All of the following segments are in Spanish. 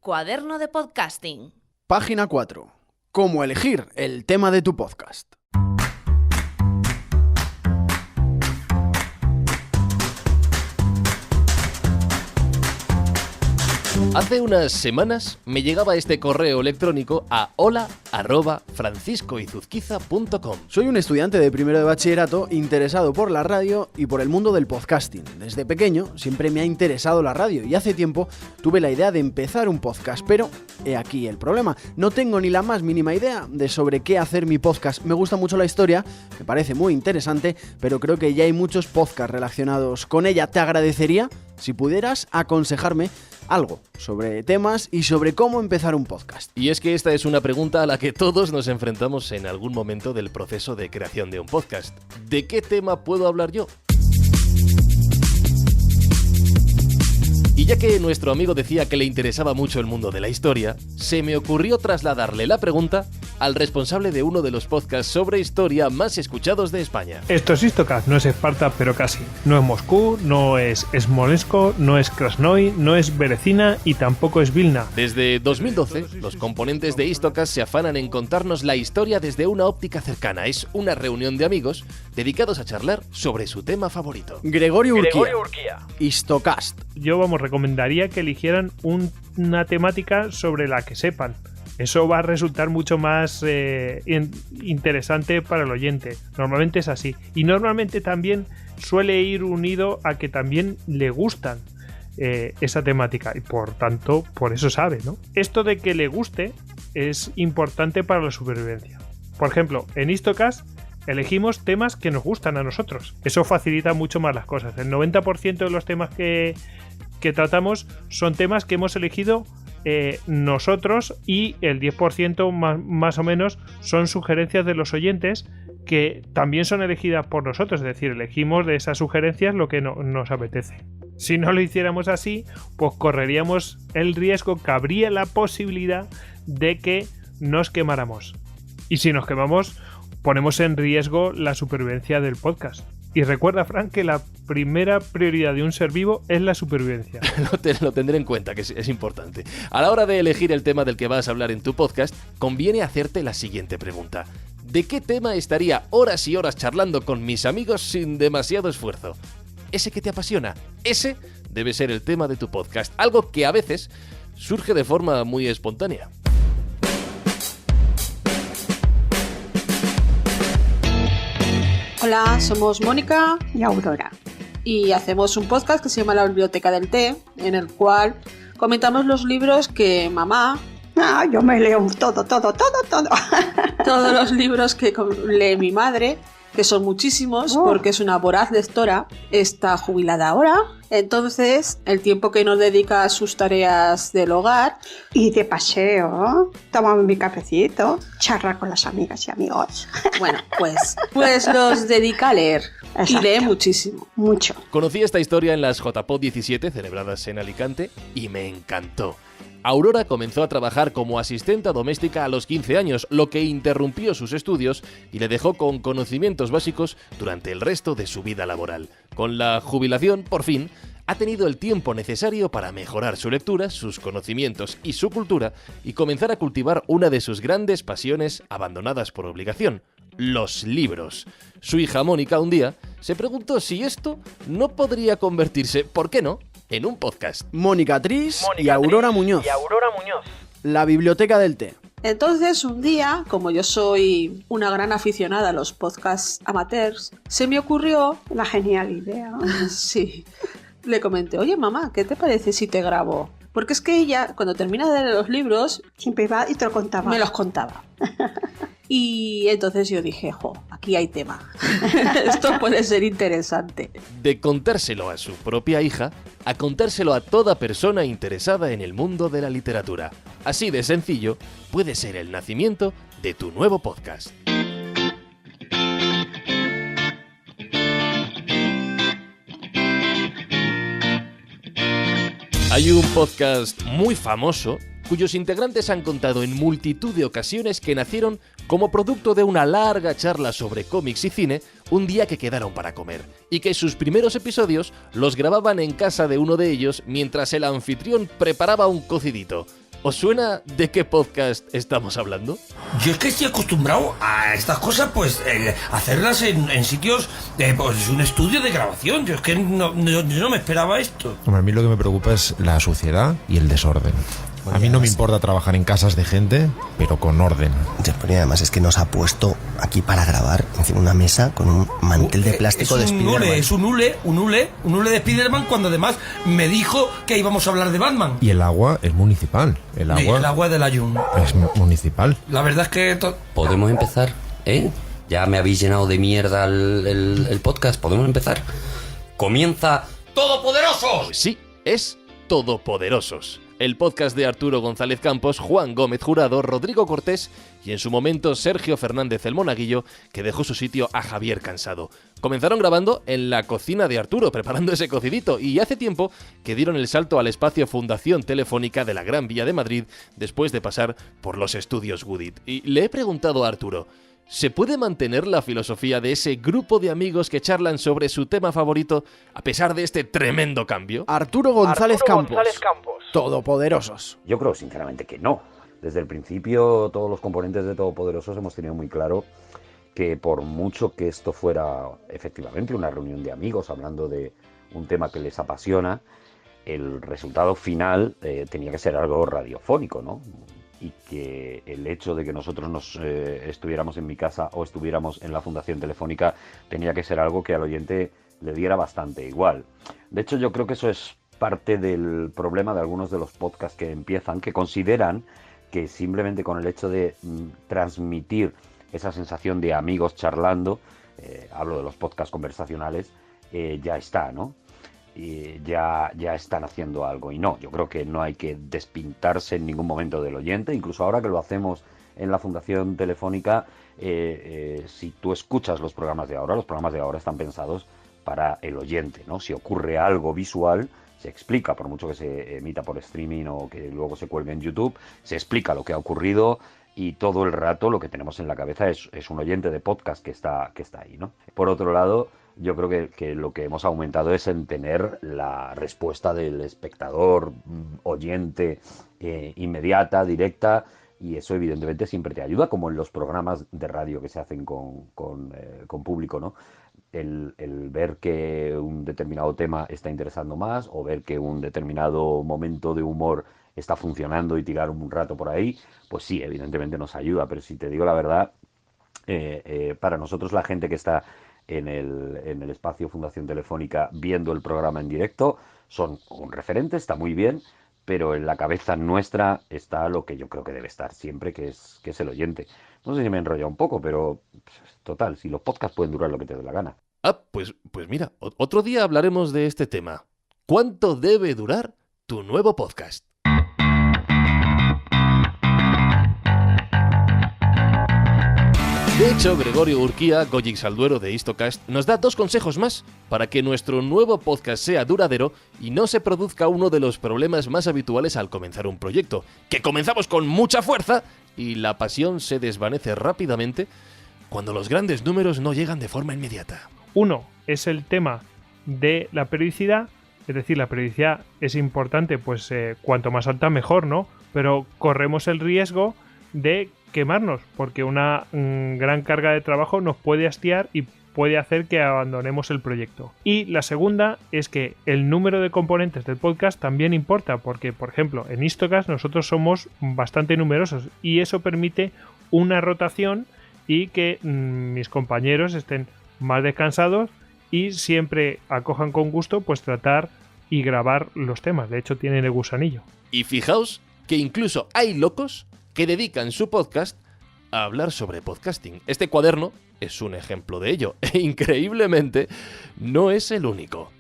Cuaderno de Podcasting. Página 4. Cómo elegir el tema de tu podcast. Hace unas semanas me llegaba este correo electrónico a hola@franciscoizuzquiza.com. Soy un estudiante de primero de bachillerato interesado por la radio y por el mundo del podcasting. Desde pequeño siempre me ha interesado la radio y hace tiempo tuve la idea de empezar un podcast, pero he aquí el problema. No tengo ni la más mínima idea de sobre qué hacer mi podcast. Me gusta mucho la historia, me parece muy interesante, pero creo que ya hay muchos podcasts relacionados con ella. Te agradecería si pudieras aconsejarme algo sobre temas y sobre cómo empezar un podcast. Y es que esta es una pregunta a la que todos nos enfrentamos en algún momento del proceso de creación de un podcast. ¿De qué tema puedo hablar yo? Y ya que nuestro amigo decía que le interesaba mucho el mundo de la historia, se me ocurrió trasladarle la pregunta al responsable de uno de los podcasts sobre historia más escuchados de España. Esto es Istocast, no es Esparta, pero casi. No es Moscú, no es Smolensk, no es Krasnoy, no es Berecina y tampoco es Vilna. Desde 2012, los componentes de Istocast se afanan en contarnos la historia desde una óptica cercana. Es una reunión de amigos dedicados a charlar sobre su tema favorito. Gregorio Urquía. Istocast. Yo, recomendaría que eligieran una temática sobre la que sepan. Eso va a resultar mucho más interesante para el oyente. Normalmente es así. Y normalmente también suele ir unido a que también le gustan esa temática. Y por tanto, por eso sabe, ¿no? Esto de que le guste es importante para la supervivencia. Por ejemplo, en Istocast elegimos temas que nos gustan a nosotros. Eso facilita mucho más las cosas. El 90% de los temas que tratamos son temas que hemos elegido nosotros y el 10% más o menos son sugerencias de los oyentes que también son elegidas por nosotros, es decir, elegimos de esas sugerencias lo que nos apetece. Si no lo hiciéramos así, pues correríamos el riesgo, cabría la posibilidad de que nos quemáramos. Y si nos quemamos, ponemos en riesgo la supervivencia del podcast. Y recuerda, Frank, que la primera prioridad de un ser vivo es la supervivencia. Lo tendré en cuenta, que es importante. A la hora de elegir el tema del que vas a hablar en tu podcast, conviene hacerte la siguiente pregunta. ¿De qué tema estaría horas y horas charlando con mis amigos sin demasiado esfuerzo? ¿Ese que te apasiona? Ese debe ser el tema de tu podcast. Algo que a veces surge de forma muy espontánea. Hola, somos Mónica y Aurora y hacemos un podcast que se llama La Biblioteca del Té, en el cual comentamos los libros que mamá... yo me leo todo. Todos los libros que lee mi madre, que son muchísimos, porque es una voraz lectora, está jubilada ahora. Entonces, el tiempo que nos dedica a sus tareas del hogar... Y de paseo, tomamos mi cafecito, charla con las amigas y amigos. Bueno, pues los dedica a leer. Exacto. Y lee muchísimo. Mucho. Conocí esta historia en las JPod 17 celebradas en Alicante y me encantó. Aurora comenzó a trabajar como asistenta doméstica a los 15 años, lo que interrumpió sus estudios y le dejó con conocimientos básicos durante el resto de su vida laboral. Con la jubilación, por fin, ha tenido el tiempo necesario para mejorar su lectura, sus conocimientos y su cultura y comenzar a cultivar una de sus grandes pasiones abandonadas por obligación: los libros. Su hija Mónica un día se preguntó si esto no podría convertirse, ¿por qué no?, en un podcast. Mónica Tris y Aurora Muñoz. La Biblioteca del Té. Entonces, un día, como yo soy una gran aficionada a los podcasts amateurs, se me ocurrió... La genial idea. Sí. Le comenté, oye mamá, ¿qué te parece si te grabo? Porque es que ella, cuando termina de leer los libros... Siempre iba y te lo contaba. Me los contaba. Y entonces yo dije, aquí hay tema. Esto puede ser interesante. De contárselo a su propia hija a contárselo a toda persona interesada en el mundo de la literatura. Así de sencillo puede ser el nacimiento de tu nuevo podcast. Hay un podcast muy famoso cuyos integrantes han contado en multitud de ocasiones que nacieron como producto de una larga charla sobre cómics y cine un día que quedaron para comer, y que sus primeros episodios los grababan en casa de uno de ellos mientras el anfitrión preparaba un cocidito. ¿Os suena de qué podcast estamos hablando? Yo es que estoy acostumbrado a estas cosas, pues, hacerlas en sitios, pues, un estudio de grabación. Yo es que no me esperaba esto. Hombre, a mí lo que me preocupa es la suciedad y el desorden. A mí no me importa trabajar en casas de gente, pero con orden. Y además es que nos ha puesto aquí para grabar encima una mesa con un mantel de plástico de Spiderman. Es un hule de Spiderman, cuando además me dijo que íbamos a hablar de Batman. Y el agua es municipal. El agua del Ayun es municipal. La verdad es que... ¿Podemos empezar? Ya me habéis llenado de mierda el podcast. ¿Podemos empezar? ¡Comienza Todopoderosos! Pues sí, es Todopoderosos. El podcast de Arturo González Campos, Juan Gómez Jurado, Rodrigo Cortés y en su momento Sergio Fernández el Monaguillo, que dejó su sitio a Javier Cansado. Comenzaron grabando en la cocina de Arturo, preparando ese cocidito, y hace tiempo que dieron el salto al espacio Fundación Telefónica de la Gran Vía de Madrid después de pasar por los estudios Goodit. Y le he preguntado a Arturo, ¿se puede mantener la filosofía de ese grupo de amigos que charlan sobre su tema favorito a pesar de este tremendo cambio? Arturo González Campos. Todopoderosos. Yo creo sinceramente que no. Desde el principio todos los componentes de Todopoderosos hemos tenido muy claro que por mucho que esto fuera efectivamente una reunión de amigos hablando de un tema que les apasiona, el resultado final tenía que ser algo radiofónico, ¿no? Y que el hecho de que nosotros estuviéramos en mi casa o estuviéramos en la Fundación Telefónica tenía que ser algo que al oyente le diera bastante igual. De hecho, yo creo que eso es parte del problema de algunos de los podcasts que empiezan, que consideran que simplemente con el hecho de transmitir esa sensación de amigos charlando, hablo de los podcasts conversacionales, ya está, ¿no? Y ya están haciendo algo. Y no, yo creo que no hay que despintarse en ningún momento del oyente. Incluso ahora que lo hacemos en la Fundación Telefónica, si tú escuchas los programas de ahora están pensados para el oyente, ¿no? Si ocurre algo visual, se explica, por mucho que se emita por streaming o que luego se cuelgue en YouTube, se explica lo que ha ocurrido y todo el rato lo que tenemos en la cabeza es un oyente de podcast que está ahí, ¿no? Por otro lado, yo creo que lo que hemos aumentado es en tener la respuesta del espectador, oyente, inmediata, directa, y eso evidentemente siempre te ayuda, como en los programas de radio que se hacen con público, ¿no? El ver que un determinado tema está interesando más, o ver que un determinado momento de humor está funcionando y tirar un rato por ahí, pues sí, evidentemente nos ayuda. Pero si te digo la verdad, para nosotros la gente que está en el espacio Fundación Telefónica viendo el programa en directo son un referente, está muy bien, pero en la cabeza nuestra está lo que yo creo que debe estar siempre, que es el oyente. No sé si me he enrollado un poco, pero total, si los podcasts pueden durar lo que te dé la gana. Pues mira, otro día hablaremos de este tema. ¿Cuánto debe durar tu nuevo podcast? De hecho, Gregorio Urquía, Goyix Salduero de Histocast, nos da 2 consejos más para que nuestro nuevo podcast sea duradero y no se produzca uno de los problemas más habituales al comenzar un proyecto, que comenzamos con mucha fuerza y la pasión se desvanece rápidamente cuando los grandes números no llegan de forma inmediata. Uno es el tema de la periodicidad, es decir, la periodicidad es importante, pues cuanto más alta mejor, ¿no? Pero corremos el riesgo de quemarnos, porque una gran carga de trabajo nos puede hastiar y puede hacer que abandonemos el proyecto. Y la segunda es que el número de componentes del podcast también importa, porque, por ejemplo, en Histocast nosotros somos bastante numerosos y eso permite una rotación y que mis compañeros estén más descansados y siempre acojan con gusto pues tratar y grabar los temas. De hecho, tienen el gusanillo. Y fijaos que incluso hay locos que dedican su podcast a hablar sobre podcasting. Este cuaderno es un ejemplo de ello, e increíblemente no es el único.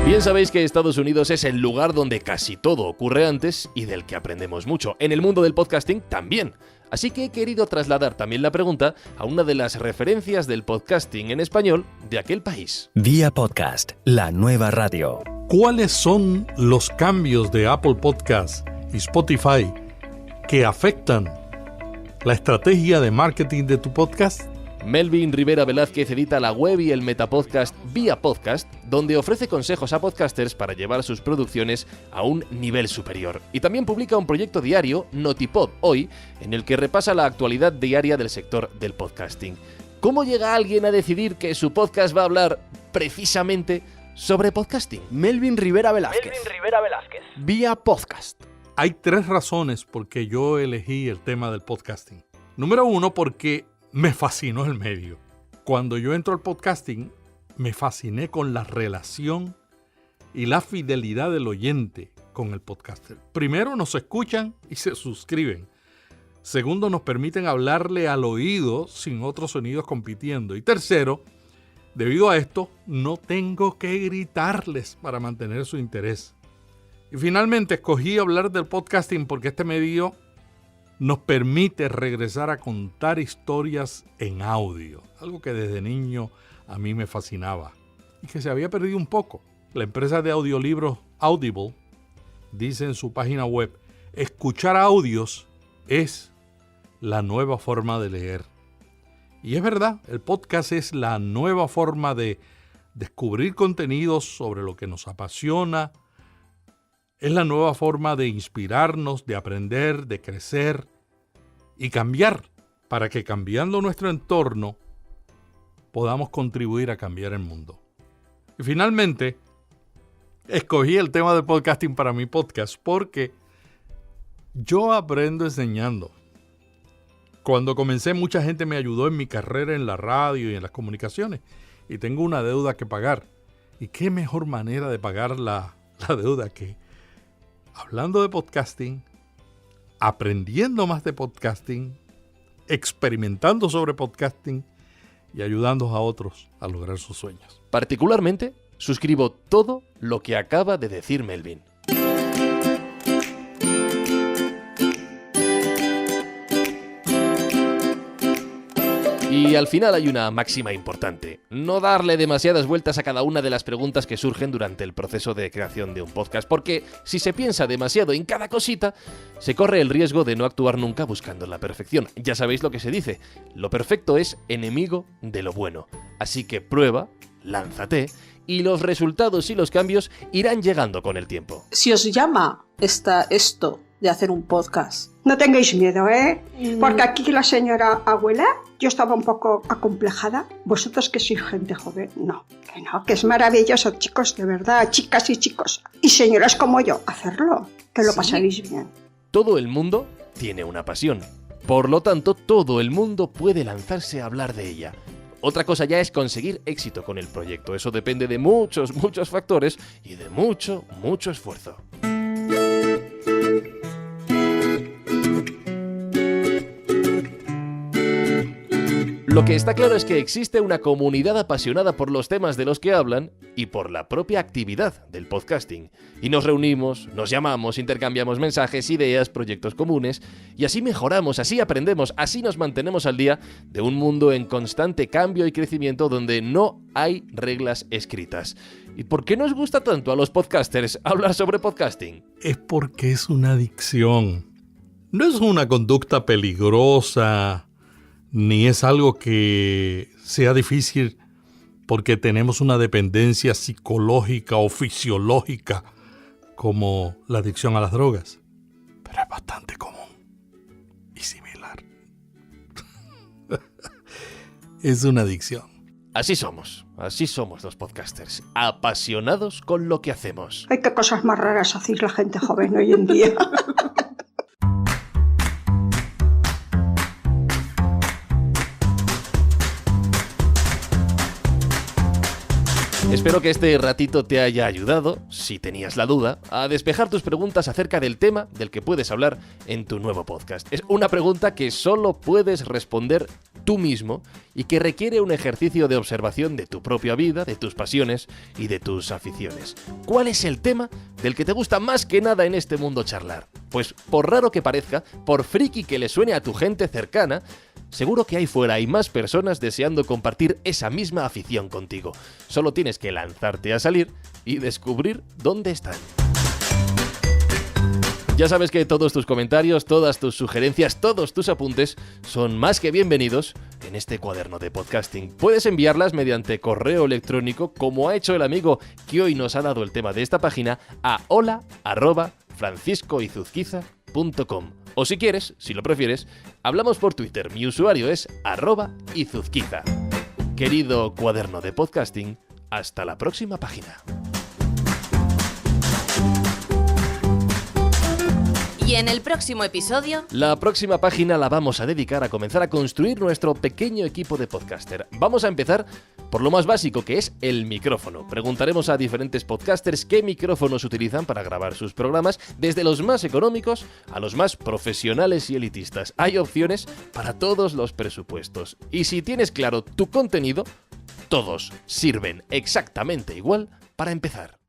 Bien sabéis que Estados Unidos es el lugar donde casi todo ocurre antes y del que aprendemos mucho. En el mundo del podcasting también. Así que he querido trasladar también la pregunta a una de las referencias del podcasting en español de aquel país. Vía Podcast, la nueva radio. ¿Cuáles son los cambios de Apple Podcasts y Spotify que afectan la estrategia de marketing de tu podcast? Melvin Rivera Velázquez edita la web y el metapodcast Vía Podcast, donde ofrece consejos a podcasters para llevar sus producciones a un nivel superior. Y también publica un proyecto diario, Notipod Hoy, en el que repasa la actualidad diaria del sector del podcasting. ¿Cómo llega alguien a decidir que su podcast va a hablar precisamente sobre podcasting? Melvin Rivera Velázquez. Vía Podcast. Hay 3 razones por qué yo elegí el tema del podcasting. Número 1, porque me fascinó el medio. Cuando yo entro al podcasting, me fasciné con la relación y la fidelidad del oyente con el podcaster. Primero, nos escuchan y se suscriben. Segundo, nos permiten hablarle al oído sin otros sonidos compitiendo. Y tercero, debido a esto, no tengo que gritarles para mantener su interés. Y finalmente, escogí hablar del podcasting porque este medio nos permite regresar a contar historias en audio, algo que desde niño a mí me fascinaba y que se había perdido un poco. La empresa de audiolibros Audible dice en su página web: escuchar audios es la nueva forma de leer. Y es verdad, el podcast es la nueva forma de descubrir contenidos sobre lo que nos apasiona. Es la nueva forma de inspirarnos, de aprender, de crecer y cambiar, para que cambiando nuestro entorno podamos contribuir a cambiar el mundo. Y finalmente, escogí el tema del podcasting para mi podcast porque yo aprendo enseñando. Cuando comencé, mucha gente me ayudó en mi carrera en la radio y en las comunicaciones, y tengo una deuda que pagar. ¿Y qué mejor manera de pagar la deuda que hablando de podcasting, aprendiendo más de podcasting, experimentando sobre podcasting y ayudando a otros a lograr sus sueños? Particularmente, suscribo todo lo que acaba de decir Melvin. Y al final hay una máxima importante: no darle demasiadas vueltas a cada una de las preguntas que surgen durante el proceso de creación de un podcast, porque si se piensa demasiado en cada cosita, se corre el riesgo de no actuar nunca buscando la perfección. Ya sabéis lo que se dice: lo perfecto es enemigo de lo bueno. Así que prueba, lánzate, y los resultados y los cambios irán llegando con el tiempo. Si os llama esto de hacer un podcast, no tengáis miedo, ¿eh? Porque aquí la señora abuela, yo estaba un poco acomplejada. Vosotros que sois gente joven, no, que es maravilloso, chicos, de verdad, chicas y chicos, y señoras como yo, hacerlo, que lo pasaréis bien. Todo el mundo tiene una pasión, por lo tanto, todo el mundo puede lanzarse a hablar de ella. Otra cosa ya es conseguir éxito con el proyecto. Eso depende de muchos factores y de mucho esfuerzo. Lo que está claro es que existe una comunidad apasionada por los temas de los que hablan y por la propia actividad del podcasting. Y nos reunimos, nos llamamos, intercambiamos mensajes, ideas, proyectos comunes, y así mejoramos, así aprendemos, así nos mantenemos al día de un mundo en constante cambio y crecimiento donde no hay reglas escritas. ¿Y por qué nos gusta tanto a los podcasters hablar sobre podcasting? Es porque es una adicción. No es una conducta peligrosa, ni es algo que sea difícil porque tenemos una dependencia psicológica o fisiológica como la adicción a las drogas. Pero es bastante común y similar. Es una adicción. Así somos los podcasters, apasionados con lo que hacemos. Ay, qué cosas más raras hacéis la gente joven hoy en día. Espero que este ratito te haya ayudado, si tenías la duda, a despejar tus preguntas acerca del tema del que puedes hablar en tu nuevo podcast. Es una pregunta que solo puedes responder tú mismo y que requiere un ejercicio de observación de tu propia vida, de tus pasiones y de tus aficiones. ¿Cuál es el tema del que te gusta más que nada en este mundo charlar? Pues por raro que parezca, por friki que le suene a tu gente cercana, seguro que ahí fuera hay más personas deseando compartir esa misma afición contigo. Solo tienes que lanzarte a salir y descubrir dónde están. Ya sabes que todos tus comentarios, todas tus sugerencias, todos tus apuntes son más que bienvenidos en este cuaderno de podcasting. Puedes enviarlas mediante correo electrónico, como ha hecho el amigo que hoy nos ha dado el tema de esta página, a hola@franciscoizuzquiza.com. O si quieres, si lo prefieres, hablamos por Twitter. Mi usuario es @izuzquiza. Querido cuaderno de podcasting, hasta la próxima página. Y en el próximo episodio... La próxima página la vamos a dedicar a comenzar a construir nuestro pequeño equipo de podcaster. Vamos a empezar por lo más básico, que es el micrófono. Preguntaremos a diferentes podcasters qué micrófonos utilizan para grabar sus programas, desde los más económicos a los más profesionales y elitistas. Hay opciones para todos los presupuestos. Y si tienes claro tu contenido, todos sirven exactamente igual para empezar.